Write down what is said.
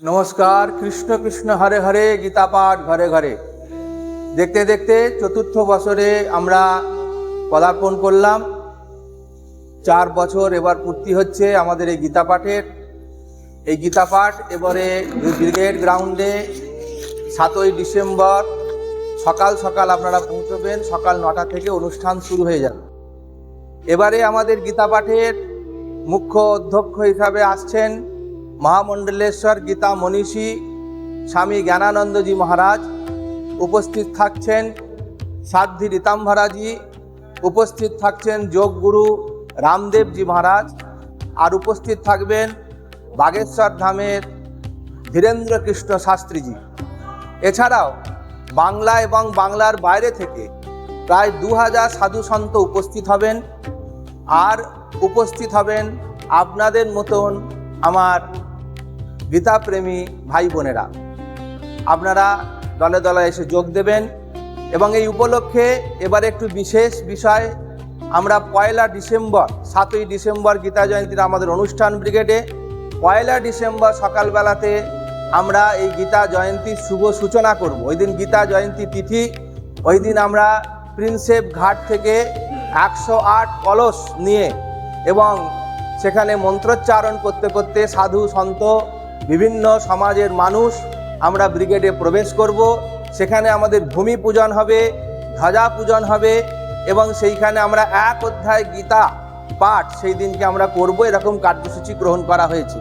নমস্কার। কৃষ্ণ কৃষ্ণ হরে হরে, গীতা পাঠ ঘরে ঘরে। দেখতে দেখতে চতুর্থ বছরে আমরা পদার্পণ করলাম। 4 বছর এবার পূর্তি হচ্ছে আমাদের এই গীতা পাঠের। এই গীতা পাঠ এবারে ব্রিগেড গ্রাউন্ডে 7ই ডিসেম্বর সকাল সকাল আপনারা পৌঁছবেন। সকাল 9টা থেকে অনুষ্ঠান শুরু হয়ে যাবে। এবারে আমাদের গীতা পাঠের মুখ্য অধ্যক্ষ হিসাবে আসছেন মহামণ্ডলেশ্বর গীতা মনীষী স্বামী জ্ঞানানন্দজি মহারাজ। উপস্থিত থাকছেন সাধ্বী রীতাম্বরাজি, উপস্থিত থাকছেন যোগগুরু রামদেবজি মহারাজ, আর উপস্থিত থাকবেন বাগেশ্বর ধামের ধীরেন্দ্র কৃষ্ণ শাস্ত্রীজি। এছাড়াও বাংলা এবং বাংলার বাইরে থেকে প্রায় 2000 সাধু সন্ত উপস্থিত হবেন। আর উপস্থিত হবেন আপনাদের মতন আমার গীতাপ্রেমী ভাই বোনেরা। আপনারা দলে দলে এসে যোগ দেবেন। এবং এই উপলক্ষে এবার একটু বিশেষ বিষয়, আমরা 1 ডিসেম্বর 7ই ডিসেম্বর গীতা জয়ন্তীর আমাদের অনুষ্ঠান ব্রিগেডে 1 ডিসেম্বর সকালবেলাতে আমরা এই গীতা জয়ন্তীর শুভ সূচনা করব। ওই দিন গীতা জয়ন্তী তিথি। ওই দিন আমরা প্রিন্সেপ ঘাট থেকে 108 কলস নিয়ে এবং সেখানে মন্ত্রোচ্চারণ করতে করতে সাধু সন্ত বিভিন্ন সমাজের মানুষ আমরা ব্রিগেডে প্রবেশ করব। সেখানে আমাদের ভূমি পূজন হবে, ধ্বজা পূজন হবে এবং সেইখানে আমরা 1 অধ্যায় গীতা পাঠ সেই দিনকে আমরা করব। এরকম কার্যসূচি গ্রহণ করা হয়েছে।